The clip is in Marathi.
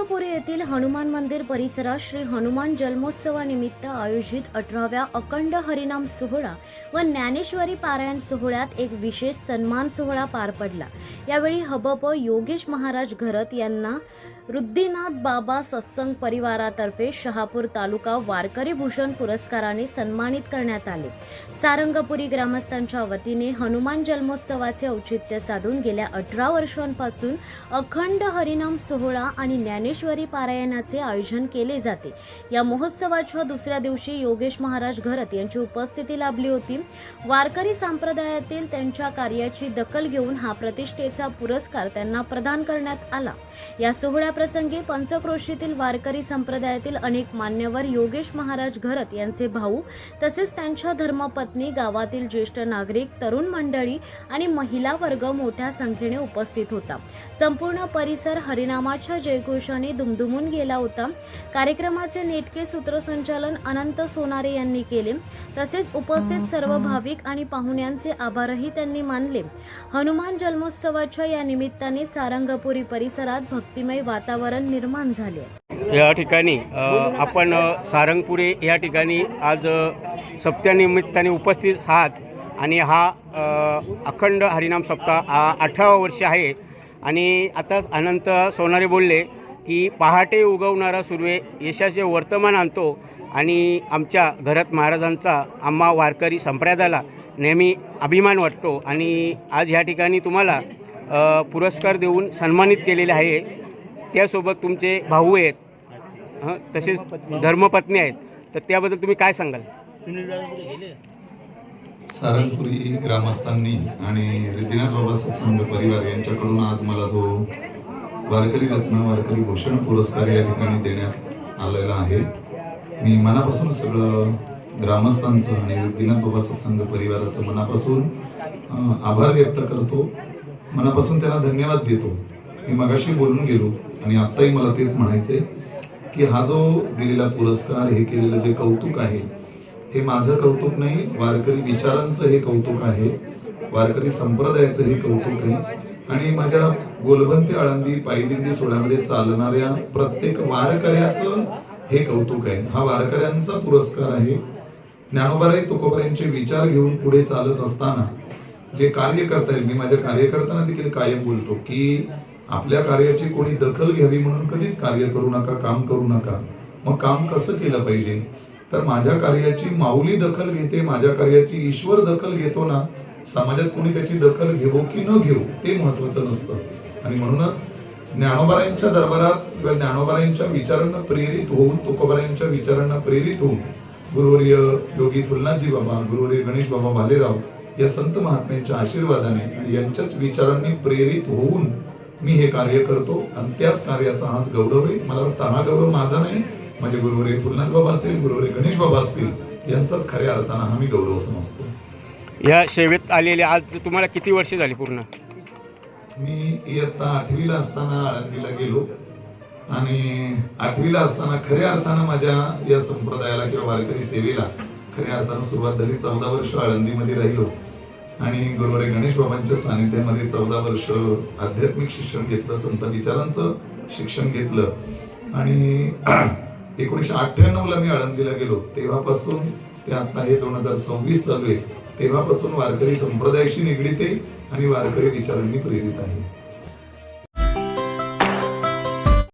सारंगपुरी येथील हनुमान मंदिर परिसरात श्री हनुमान जन्मोत्सवानिमित्त आयोजित 18व्या अखंड हरिनाम सोहळा व ज्ञानेश्वरी पारायण सोहळ्यात एक विशेष सन्मान सोहळा पार पडला। यावेळी हबप योगेश महाराज घरत यांना रुद्दीनाथ बाबा सत्संग परिवारातर्फे शहापूर तालुका वारकरी भूषण पुरस्काराने सन्मानित करण्यात आले। सारंगपुरी ग्रामस्थांच्या वतीने हनुमान जन्मोत्सवाचे औचित्य साधून गेल्या 18 वर्षांपासून अखंड हरिनाम सोहळा आणि ज्ञानेश्वरी पारायणाचे आयोजन केले जाते। या महोत्सवाच्या दुसऱ्या दिवशी योगेश महाराज घरत यांची उपस्थिती लाभली होती। वारकरी संप्रदायातील त्यांच्या कार्याची दखल घेऊन हा प्रतिष्ठेचा पुरस्कार त्यांना प्रदान करण्यात आला। या सोहळ्याप्रसंगी पंचक्रोशीतील वारकरी संप्रदायातील अनेक मान्यवर योगेश महाराज घरत यांचे भाऊ तसेच त्यांच्या धर्मपत्नी, गावातील ज्येष्ठ नागरिक, तरुण मंडळी आणि महिला वर्ग मोठ्या संख्येने उपस्थित होता। संपूर्ण परिसर हरिनामाच्या जयघोषाने दुमदुमून गेला होता। कार्यक्रमाचे नेटके सूत्रसंचालन अनंत सोनारे यांनी केले। तसेच उपस्थित सर्व भाविक आणि पाहुण्यांचे आभारही त्यांनी मानले। हनुमान जन्मोत्सवाच्या या निमित्ताने सारंगपुरी परिसरात भक्तिमय वातावरण निर्माण झाले। या ठिकाणी आपण सारंगपुरी या ठिकाणी आज सप्त्यानिमित्ताने उपस्थित आहात आणि हा अखंड हरिनाम सप्ताह 18वा वर्ष आहे। आणि आता अनंत सोनारे बोलले की पहाटे उगवणारा सूर्य यशाचे वर्तमान आणतो आणि आमच्या घरात महाराजांचा आम्हा वारकरी संप्रदायाला नेहमी अभिमान वाटतो आणि आज ह्या ठिकाणी तुम्हाला पुरस्कार देऊन सन्मानित केलेले आहे। त्यासोबत तुमचे भाऊ आहेत, तसेच धर्मपत्नी आहेत, तर त्याबद्दल तुम्ही काय सांगाल? सारंगपुरी ग्रामस्थांनी आणि रुद्दीनाथ बाबा सत्संग परिवार यांच्याकडून आज मला जो वारकरी रत्न, वारकरी भूषण पुरस्कार या ठिकाणी देण्यात आलेला आहे। मी मनापासून सगळं ग्रामस्थांचं आणि रुद्दीनाथ बाबा सत्संग परिवाराचं मनापासून आभार व्यक्त करतो, मनापासून त्यांना धन्यवाद देतो। मी मगाशी बोलून गेलो आणि आत्ताही मला तेच म्हणायचे की हा जो दिलेला पुरस्कार, हे केलेलं जे कौतुक आहे, हे माझं कौतुक नाही, वारकरी विचारांचं हे कौतुक आहे, वारकरी संप्रदायाचं हे कौतुक आहे आणि माझ्या गोलबंते आळंदी पायदिंडी सोहळ्यामध्ये चालणाऱ्या प्रत्येक वारकऱ्याचं हे कौतुक आहे। हा वारकऱ्यांचा पुरस्कार आहे। ज्ञानोबाराय तुकोबारायांचे विचार घेऊन पुढे चालत असताना जे कार्य करता येईल, मी माझ्या कार्यकर्त्यांना देखील कायम बोलतो की आपल्या कार्याची कोणी दखल घ्यावी म्हणून कधीच कार्य करू नका, काम करू नका। मग काम कसं केलं पाहिजे, तर माझ्या कार्याची माऊली दखल घेते, माझ्या कार्याची ईश्वर दखल घेतो ना, समाजात कोणी त्याची दखल घेवो की न घेवो ते महत्वाचं नसतं। आणि म्हणूनच ज्ञानोबारायांच्या दरबारात किंवा ज्ञानोबारायांच्या विचारांना प्रेरित होऊन, तुकोबारायांच्या विचारांना प्रेरित होऊन गुरुवर्य योगी फुलनाथजी बाबा, गुरुवर्य गणेश बाबा भालेराव या संत महात्म्यांच्या आशीर्वादाने आणि यांच्याच विचारांनी प्रेरित होऊन मी हे कार्य करतो आणि त्याच कार्याचा हाच गौरव आहे। मला वाटतं हा गौरव माझा नाही, माझे गुरुवर्य फुलनाथ बाबा असतील, गुरुवर्य गणेश बाबा असतील, यांचाच खऱ्या अर्थानं हा मी गौरव समजतो। या सेवेत आलेले आज तुम्हाला किती वर्ष झाली पूर्ण? मी इयत्ता 8वीला असताना आळंदीला गेलो आणि 8वीला असताना खऱ्या अर्थानं माझ्या या संप्रदायाला किंवा वारकरी सेवेला खऱ्या अर्थानं सुरुवात झाली। 14 वर्ष आळंदीमध्ये राहिलो आणि गुरुवर्य गणेश बाबांच्या सानिध्यामध्ये 14 वर्ष आध्यात्मिक शिक्षण घेतलं, संत विचारांचं शिक्षण घेतलं आणि 1998ला मी आळंदीला गेलो। तेव्हापासून ते आता हे 2026 चालू आहे, तेव्हापासून वारकरी संप्रदायाशी निगडीत आहे आणि वारकरी विचारांनी प्रेरित आहे।